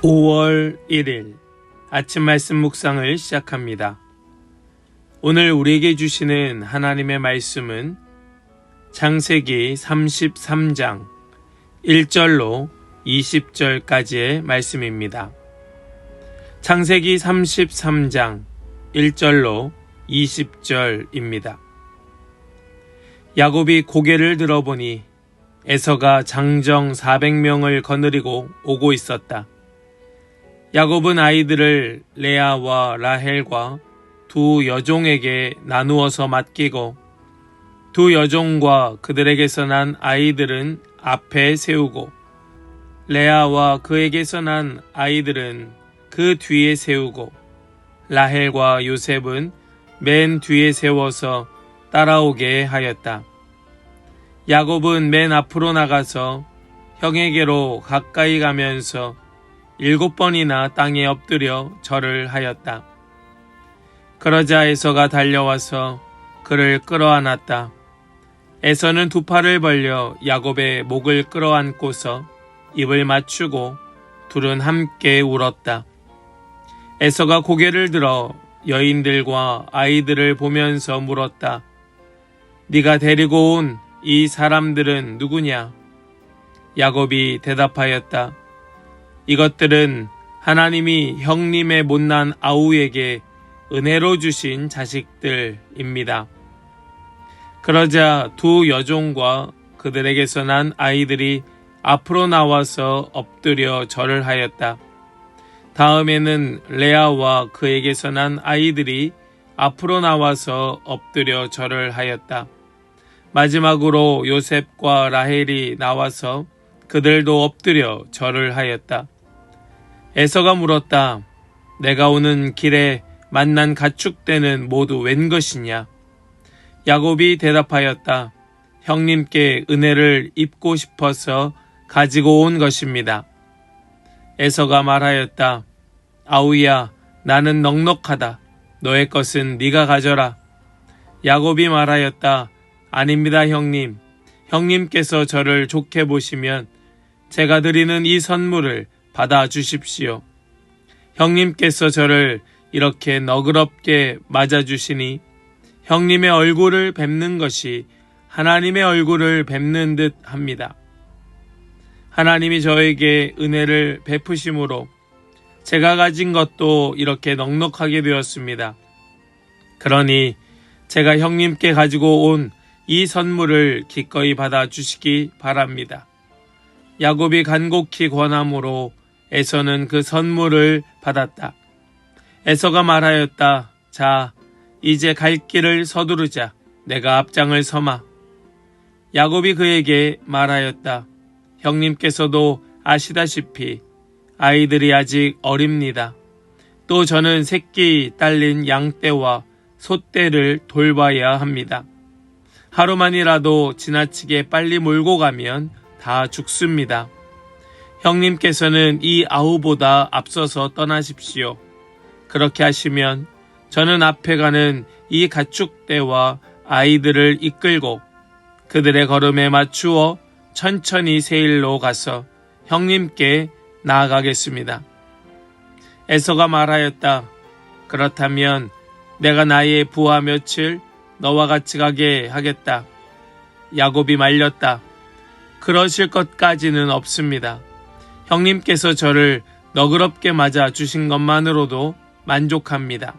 5월 1일 아침 말씀 묵상을 시작합니다. 오늘 우리에게 주시는 하나님의 말씀은 창세기 33장 1절로 20절까지의 말씀입니다. 창세기 33장 1절로 20절입니다. 야곱이 고개를 들어보니 에서가 장정 400명을 거느리고 오고 있었다. 야곱은 아이들을 레아와 라헬과 두 여종에게 나누어서 맡기고 두 여종과 그들에게서 난 아이들은 앞에 세우고 레아와 그에게서 난 아이들은 그 뒤에 세우고 라헬과 요셉은 맨 뒤에 세워서 따라오게 하였다. 야곱은 맨 앞으로 나가서 형에게로 가까이 가면서 7번이나 땅에 엎드려 절을 하였다. 그러자 에서가 달려와서 그를 끌어안았다. 에서는 두 팔을 벌려 야곱의 목을 끌어안고서 입을 맞추고 둘은 함께 울었다. 에서가 고개를 들어 여인들과 아이들을 보면서 물었다. 네가 데리고 온 이 사람들은 누구냐? 야곱이 대답하였다. 이것들은 하나님이 형님의 못난 아우에게 은혜로 주신 자식들입니다. 그러자 두 여종과 그들에게서 난 아이들이 앞으로 나와서 엎드려 절을 하였다. 다음에는 레아와 그에게서 난 아이들이 앞으로 나와서 엎드려 절을 하였다. 마지막으로 요셉과 라헬이 나와서 그들도 엎드려 절을 하였다. 에서가 물었다. 내가 오는 길에 만난 가축대는 모두 웬 것이냐? 야곱이 대답하였다. 형님께 은혜를 입고 싶어서 가지고 온 것입니다. 에서가 말하였다. 아우야, 나는 넉넉하다. 너의 것은 네가 가져라. 야곱이 말하였다. 아닙니다, 형님. 형님께서 저를 좋게 보시면 제가 드리는 이 선물을 받아주십시오. 형님께서 저를 이렇게 너그럽게 맞아주시니 형님의 얼굴을 뵙는 것이 하나님의 얼굴을 뵙는 듯 합니다. 하나님이 저에게 은혜를 베푸심으로 제가 가진 것도 이렇게 넉넉하게 되었습니다. 그러니 제가 형님께 가지고 온 이 선물을 기꺼이 받아주시기 바랍니다. 야곱이 간곡히 권함으로 에서는 그 선물을 받았다. 에서가 말하였다. 자, 이제 갈 길을 서두르자. 내가 앞장을 서마. 야곱이 그에게 말하였다. 형님께서도 아시다시피 아이들이 아직 어립니다. 또 저는 새끼 딸린 양떼와 소떼를 돌봐야 합니다. 하루만이라도 지나치게 빨리 몰고 가면 다 죽습니다. 형님께서는 이 아우보다 앞서서 떠나십시오. 그렇게 하시면 저는 앞에 가는 이 가축대와 아이들을 이끌고 그들의 걸음에 맞추어 천천히 세일로 가서 형님께 나아가겠습니다. 에서가 말하였다. 그렇다면 내가 나의 부하 며칠 너와 같이 가게 하겠다. 야곱이 말렸다. 그러실 것까지는 없습니다. 형님께서 저를 너그럽게 맞아 주신 것만으로도 만족합니다.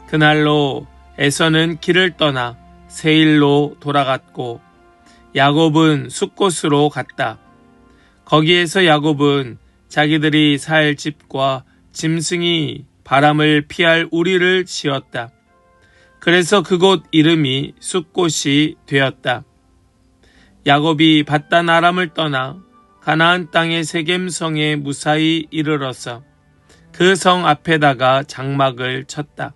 그날로 에서는 길을 떠나 세일로 돌아갔고 야곱은 숫곳으로 갔다. 거기에서 야곱은 자기들이 살 집과 짐승이 바람을 피할 우리를 지었다. 그래서 그곳 이름이 숫곳이 되었다. 야곱이 밧단 아람을 떠나 가나안 땅의 세겜성에 무사히 이르러서 그 성 앞에다가 장막을 쳤다.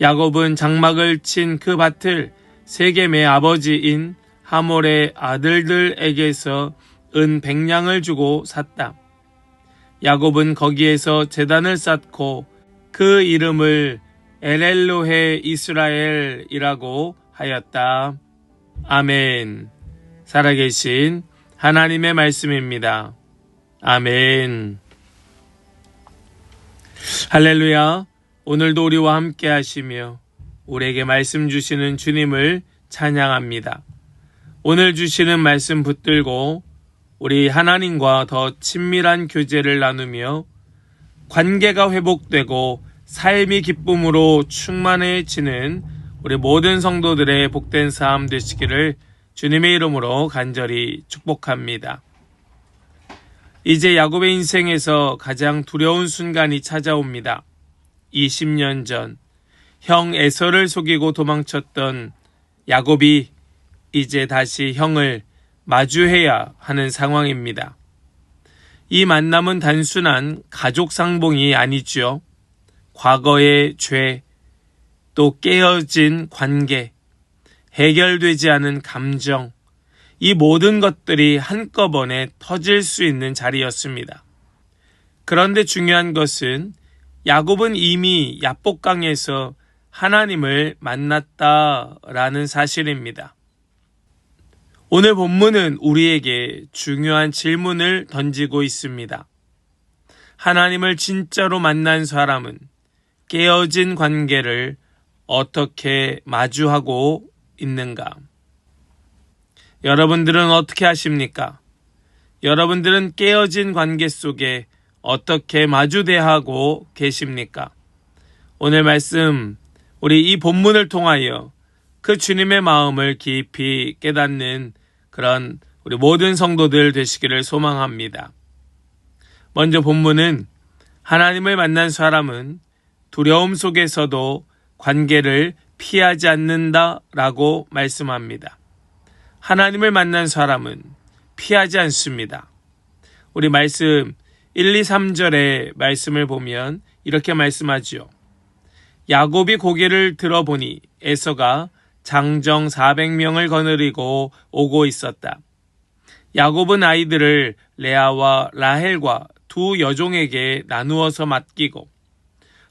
야곱은 장막을 친 그 밭을 세겜의 아버지인 하몰의 아들들에게서 은 100냥을 주고 샀다. 야곱은 거기에서 제단을 쌓고 그 이름을 엘엘로헤 이스라엘이라고 하였다. 아멘. 살아계신 하나님의 말씀입니다. 아멘. 할렐루야. 오늘도 우리와 함께 하시며 우리에게 말씀 주시는 주님을 찬양합니다. 오늘 주시는 말씀 붙들고 우리 하나님과 더 친밀한 교제를 나누며 관계가 회복되고 삶이 기쁨으로 충만해지는 우리 모든 성도들의 복된 삶 되시기를 주님의 이름으로 간절히 축복합니다. 이제 야곱의 인생에서 가장 두려운 순간이 찾아옵니다. 20년 전 형 에서를 속이고 도망쳤던 야곱이 이제 다시 형을 마주해야 하는 상황입니다. 이 만남은 단순한 가족 상봉이 아니죠. 과거의 죄, 또 깨어진 관계, 해결되지 않은 감정, 이 모든 것들이 한꺼번에 터질 수 있는 자리였습니다. 그런데 중요한 것은 야곱은 이미 야복강에서 하나님을 만났다라는 사실입니다. 오늘 본문은 우리에게 중요한 질문을 던지고 있습니다. 하나님을 진짜로 만난 사람은 깨어진 관계를 어떻게 마주하고 있는가? 여러분들은 어떻게 하십니까? 여러분들은 깨어진 관계 속에 어떻게 마주 대하고 계십니까? 오늘 말씀, 우리 이 본문을 통하여 그 주님의 마음을 깊이 깨닫는 그런 우리 모든 성도들 되시기를 소망합니다. 먼저 본문은 하나님을 만난 사람은 두려움 속에서도 관계를 피하지 않는다라고 말씀합니다. 하나님을 만난 사람은 피하지 않습니다. 우리 말씀 1, 2, 3절의 말씀을 보면 이렇게 말씀하죠. 야곱이 고개를 들어보니 에서가 장정 400명을 거느리고 오고 있었다. 야곱은 아이들을 레아와 라헬과 두 여종에게 나누어서 맡기고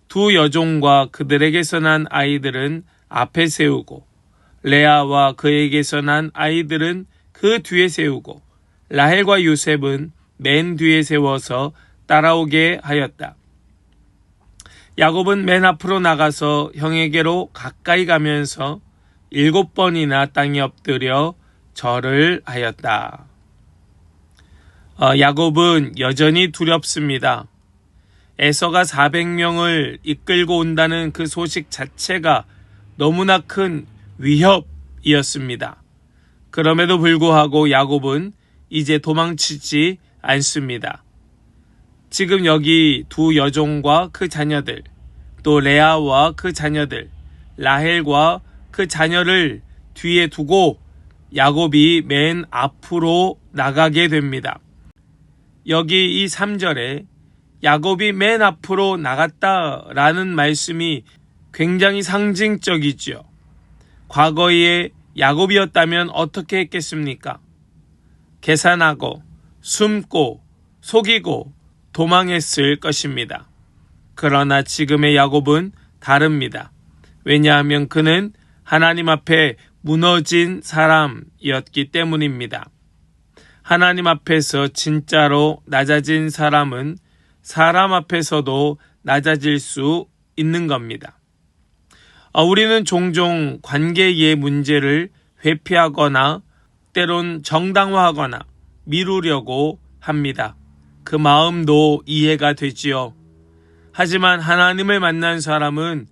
두 여종과 그들에게서 난 아이들은 앞에 세우고 레아와 그에게서 난 아이들은 그 뒤에 세우고 라헬과 요셉은 맨 뒤에 세워서 따라오게 하였다. 야곱은 맨 앞으로 나가서 형에게로 가까이 가면서 7번이나 땅에 엎드려 절을 하였다. 야곱은 여전히 두렵습니다. 에서가 400명을 이끌고 온다는 그 소식 자체가 너무나 큰 위협이었습니다. 그럼에도 불구하고 야곱은 이제 도망치지 않습니다. 지금 여기 두 여종과 그 자녀들, 또 레아와 그 자녀들, 라헬과 그 자녀를 뒤에 두고 야곱이 맨 앞으로 나가게 됩니다. 여기 이 3절에 야곱이 맨 앞으로 나갔다라는 말씀이 굉장히 상징적이죠. 과거에 야곱이었다면 어떻게 했겠습니까? 계산하고 숨고 속이고 도망했을 것입니다. 그러나 지금의 야곱은 다릅니다. 왜냐하면 그는 하나님 앞에 무너진 사람이었기 때문입니다. 하나님 앞에서 진짜로 낮아진 사람은 사람 앞에서도 낮아질 수 있는 겁니다. 우리는 종종 관계의 문제를 회피하거나 때론 정당화하거나 미루려고 합니다. 그 마음도 이해가 되지요. 하지만 하나님을 만난 사람은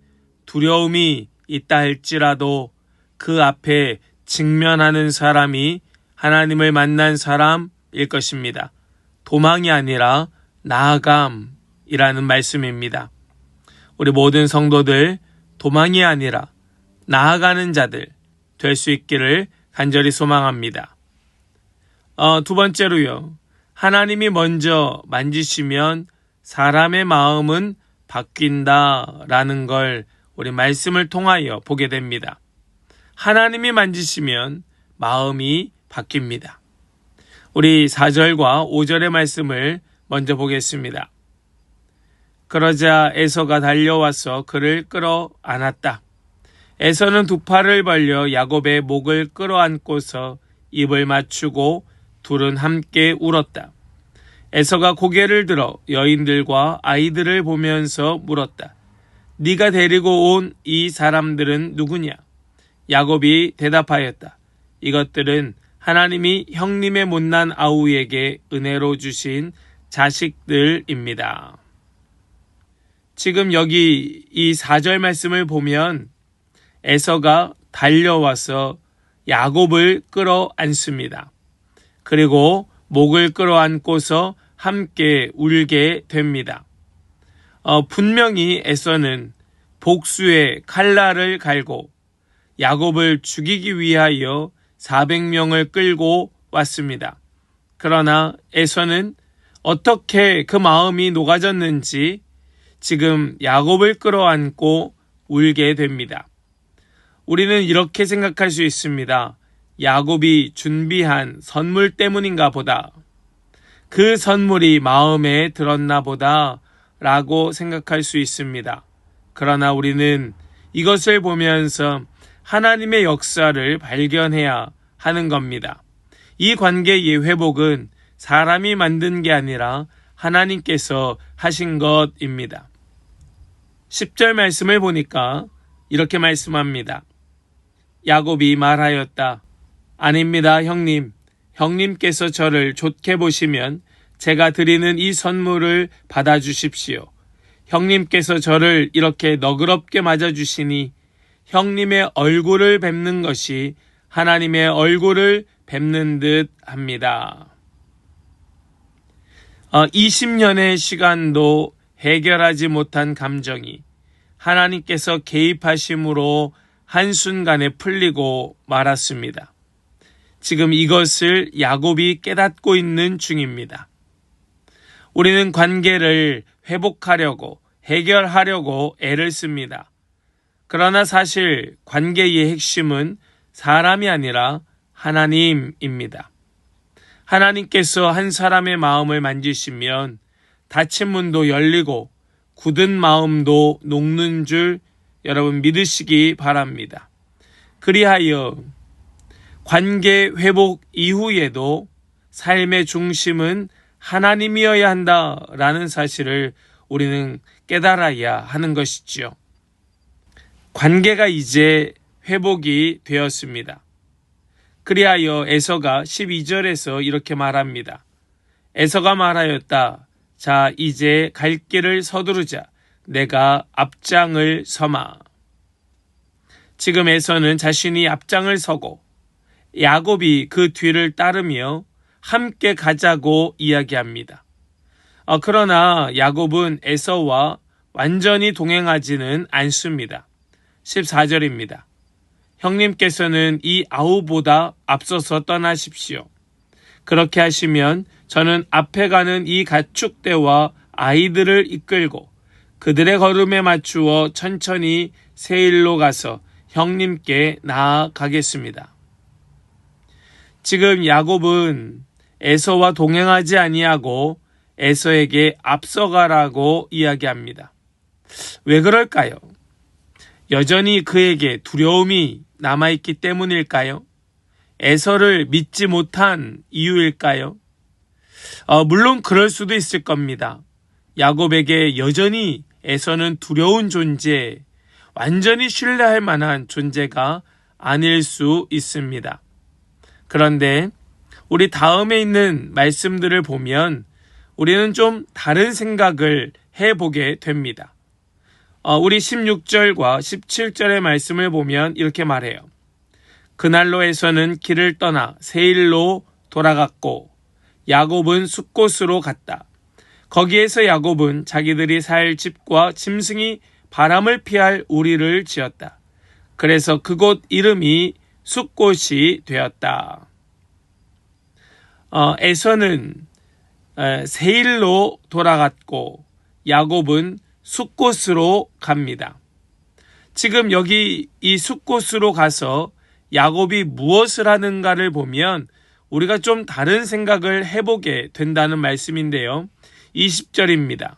두려움이 있다 할지라도 그 앞에 직면하는 사람이 하나님을 만난 사람일 것입니다. 도망이 아니라 나아감이라는 말씀입니다. 우리 모든 성도들 도망이 아니라 나아가는 자들 될 수 있기를 간절히 소망합니다. 두 번째로요. 하나님이 먼저 만지시면 사람의 마음은 바뀐다라는 걸 우리 말씀을 통하여 보게 됩니다. 하나님이 만지시면 마음이 바뀝니다. 우리 4절과 5절의 말씀을 먼저 보겠습니다. 그러자 에서가 달려와서 그를 끌어안았다. 에서는 두 팔을 벌려 야곱의 목을 끌어안고서 입을 맞추고 둘은 함께 울었다. 에서가 고개를 들어 여인들과 아이들을 보면서 물었다. 네가 데리고 온 이 사람들은 누구냐? 야곱이 대답하였다. 이것들은 하나님이 형님의 못난 아우에게 은혜로 주신 자식들입니다. 지금 여기 이 4절 말씀을 보면 에서가 달려와서 야곱을 끌어안습니다. 그리고 목을 끌어안고서 함께 울게 됩니다. 분명히 에서는 복수의 칼날을 갈고 야곱을 죽이기 위하여 400명을 끌고 왔습니다. 그러나 에서는 어떻게 그 마음이 녹아졌는지 지금 야곱을 끌어안고 울게 됩니다. 우리는 이렇게 생각할 수 있습니다. 야곱이 준비한 선물 때문인가 보다. 그 선물이 마음에 들었나 보다 라고 생각할 수 있습니다. 그러나 우리는 이것을 보면서 하나님의 역사를 발견해야 하는 겁니다. 이 관계의 회복은 사람이 만든 게 아니라 하나님께서 하신 것입니다. 10절 말씀을 보니까 이렇게 말씀합니다. 야곱이 말하였다. 아닙니다, 형님. 형님께서 저를 좋게 보시면 제가 드리는 이 선물을 받아주십시오. 형님께서 저를 이렇게 너그럽게 맞아주시니 형님의 얼굴을 뵙는 것이 하나님의 얼굴을 뵙는 듯 합니다. 20년의 시간도 해결하지 못한 감정이 하나님께서 개입하심으로 한순간에 풀리고 말았습니다. 지금 이것을 야곱이 깨닫고 있는 중입니다. 우리는 관계를 회복하려고 해결하려고 애를 씁니다. 그러나 사실 관계의 핵심은 사람이 아니라 하나님입니다. 하나님께서 한 사람의 마음을 만지시면 닫힌 문도 열리고 굳은 마음도 녹는 줄 여러분 믿으시기 바랍니다. 그리하여 관계 회복 이후에도 삶의 중심은 하나님이어야 한다라는 사실을 우리는 깨달아야 하는 것이지요. 관계가 이제 회복이 되었습니다. 그리하여 에서가 12절에서 이렇게 말합니다. 에서가 말하였다. 자, 이제 갈 길을 서두르자. 내가 앞장을 서마. 지금 에서는 자신이 앞장을 서고 야곱이 그 뒤를 따르며 함께 가자고 이야기합니다. 그러나 야곱은 에서와 완전히 동행하지는 않습니다. 14절입니다. 형님께서는 이 아우보다 앞서서 떠나십시오. 그렇게 하시면 저는 앞에 가는 이 가축대와 아이들을 이끌고 그들의 걸음에 맞추어 천천히 세일로 가서 형님께 나아가겠습니다. 지금 야곱은 에서와 동행하지 아니하고 에서에게 앞서가라고 이야기합니다. 왜 그럴까요? 여전히 그에게 두려움이 남아있기 때문일까요? 에서를 믿지 못한 이유일까요? 물론 그럴 수도 있을 겁니다. 야곱에게 여전히 에서는 두려운 존재, 완전히 신뢰할 만한 존재가 아닐 수 있습니다. 그런데 우리 다음에 있는 말씀들을 보면 우리는 좀 다른 생각을 해보게 됩니다. 우리 16절과 17절의 말씀을 보면 이렇게 말해요. 그날로 에서는 길을 떠나 세일로 돌아갔고 야곱은 숫곳으로 갔다. 거기에서 야곱은 자기들이 살 집과 짐승이 바람을 피할 우리를 지었다. 그래서 그곳 이름이 숫곳이 되었다. 에서는 세일로 돌아갔고 야곱은 숫곳으로 갑니다. 지금 여기 이 숫곳으로 가서 야곱이 무엇을 하는가를 보면 우리가 좀 다른 생각을 해보게 된다는 말씀인데요. 20절입니다.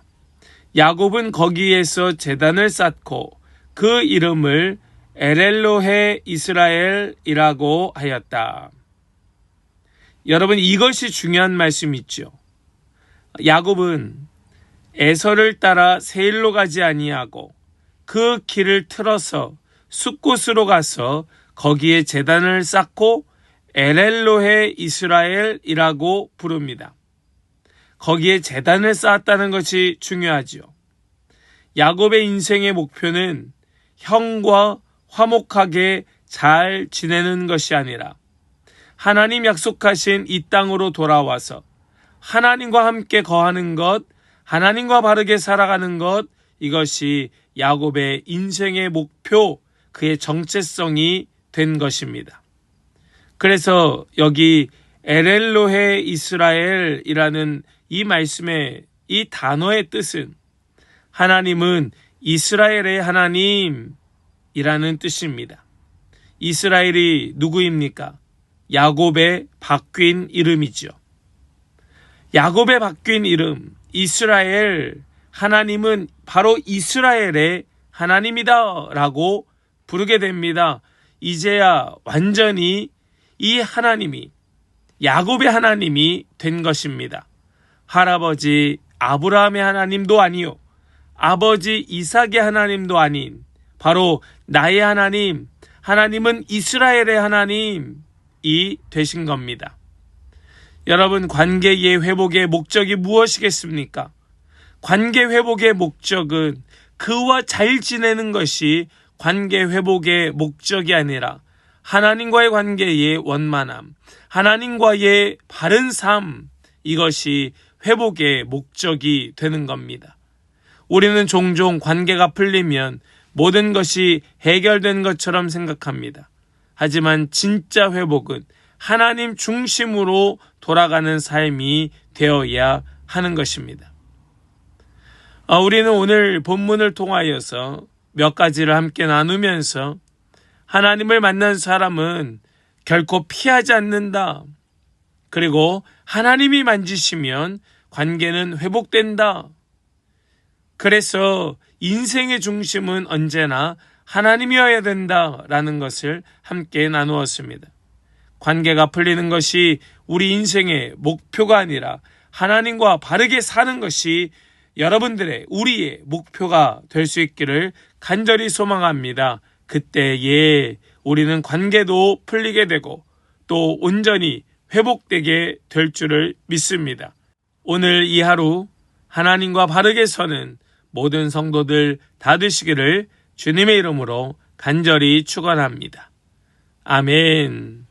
야곱은 거기에서 제단을 쌓고 그 이름을 엘엘로헤 이스라엘이라고 하였다. 여러분 이것이 중요한 말씀이죠. 야곱은 에서를 따라 세일로 가지 아니하고 그 길을 틀어서 숫곳으로 가서 거기에 제단을 쌓고 엘엘로헤 이스라엘이라고 부릅니다. 거기에 제단을 쌓았다는 것이 중요하지요. 야곱의 인생의 목표는 형과 화목하게 잘 지내는 것이 아니라 하나님 약속하신 이 땅으로 돌아와서 하나님과 함께 거하는 것, 하나님과 바르게 살아가는 것, 이것이 야곱의 인생의 목표, 그의 정체성이 된 것입니다. 그래서 여기 엘엘로헤 이스라엘이라는 이 말씀의 이 단어의 뜻은 하나님은 이스라엘의 하나님이라는 뜻입니다. 이스라엘이 누구입니까? 야곱의 바뀐 이름이죠. 야곱의 바뀐 이름 이스라엘, 하나님은 바로 이스라엘의 하나님이다 라고 부르게 됩니다. 이제야 완전히 이 하나님이 야곱의 하나님이 된 것입니다. 할아버지 아브라함의 하나님도 아니요, 아버지 이삭의 하나님도 아닌 바로 나의 하나님, 하나님은 이스라엘의 하나님이 되신 겁니다. 여러분, 관계의 회복의 목적이 무엇이겠습니까? 관계 회복의 목적은 그와 잘 지내는 것이 관계 회복의 목적이 아니라 하나님과의 관계의 원만함, 하나님과의 바른 삶, 이것이 회복의 목적이 되는 겁니다. 우리는 종종 관계가 풀리면 모든 것이 해결된 것처럼 생각합니다. 하지만 진짜 회복은 하나님 중심으로 돌아가는 삶이 되어야 하는 것입니다. 우리는 오늘 본문을 통하여서 몇 가지를 함께 나누면서 하나님을 만난 사람은 결코 피하지 않는다. 그리고 하나님이 만지시면 관계는 회복된다. 그래서 인생의 중심은 언제나 하나님이어야 된다라는 것을 함께 나누었습니다. 관계가 풀리는 것이 우리 인생의 목표가 아니라 하나님과 바르게 사는 것이 여러분들의, 우리의 목표가 될 수 있기를 간절히 소망합니다. 그때에 우리는 관계도 풀리게 되고 또 온전히 회복되게 될 줄을 믿습니다. 오늘 이 하루 하나님과 바르게 서는 모든 성도들 다 되시기를 주님의 이름으로 간절히 축원합니다. 아멘.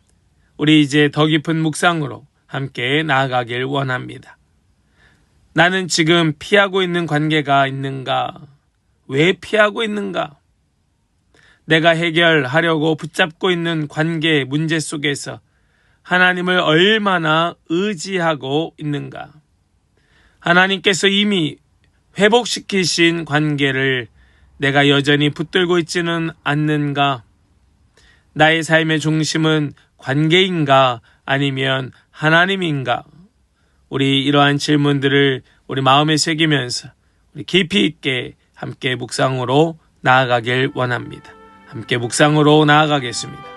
우리 이제 더 깊은 묵상으로 함께 나아가길 원합니다. 나는 지금 피하고 있는 관계가 있는가? 왜 피하고 있는가? 내가 해결하려고 붙잡고 있는 관계 문제 속에서 하나님을 얼마나 의지하고 있는가? 하나님께서 이미 회복시키신 관계를 내가 여전히 붙들고 있지는 않는가? 나의 삶의 중심은 관계인가 아니면 하나님인가? 우리 이러한 질문들을 우리 마음에 새기면서 우리 깊이 있게 함께 묵상으로 나아가길 원합니다. 함께 묵상으로 나아가겠습니다.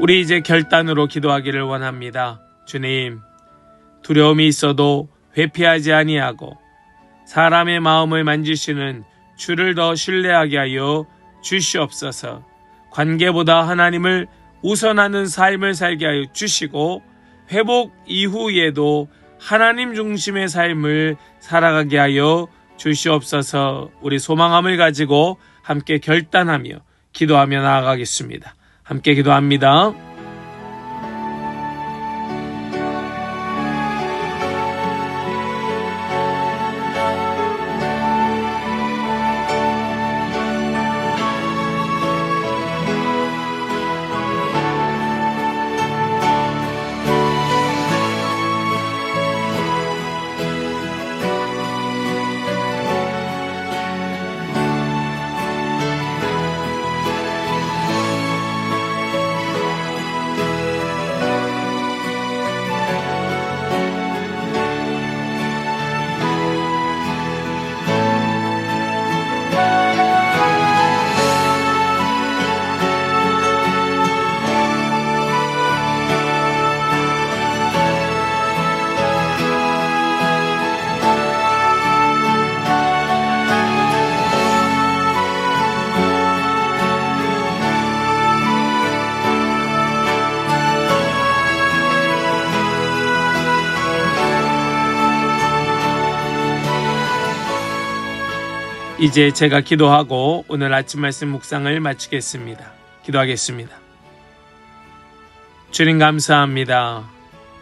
우리 이제 결단으로 기도하기를 원합니다. 주님, 두려움이 있어도 회피하지 아니하고 사람의 마음을 만지시는 주를 더 신뢰하게 하여 주시옵소서. 관계보다 하나님을 우선하는 삶을 살게 하여 주시고 회복 이후에도 하나님 중심의 삶을 살아가게 하여 주시옵소서. 우리 소망함을 가지고 함께 결단하며 기도하며 나아가겠습니다. 함께 기도합니다. 이제 제가 기도하고 오늘 아침 말씀 묵상을 마치겠습니다. 기도하겠습니다. 주님 감사합니다.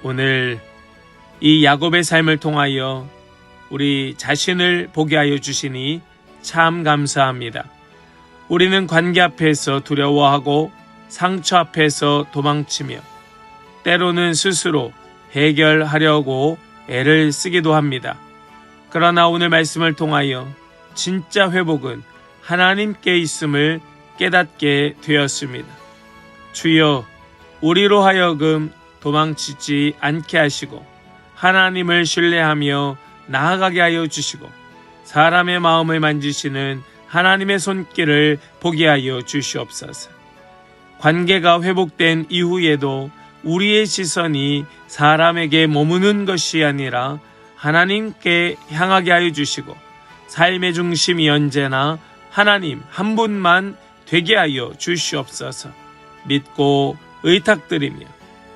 오늘 이 야곱의 삶을 통하여 우리 자신을 보게 하여 주시니 참 감사합니다. 우리는 관계 앞에서 두려워하고 상처 앞에서 도망치며 때로는 스스로 해결하려고 애를 쓰기도 합니다. 그러나 오늘 말씀을 통하여 진짜 회복은 하나님께 있음을 깨닫게 되었습니다. 주여, 우리로 하여금 도망치지 않게 하시고 하나님을 신뢰하며 나아가게 하여 주시고 사람의 마음을 만지시는 하나님의 손길을 보게 하여 주시옵소서. 관계가 회복된 이후에도 우리의 시선이 사람에게 머무는 것이 아니라 하나님께 향하게 하여 주시고 삶의 중심이 언제나 하나님 한 분만 되게 하여 주시옵소서. 믿고 의탁드리며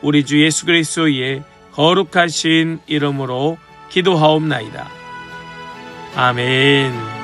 우리 주 예수 그리스도의 거룩하신 이름으로 기도하옵나이다. 아멘.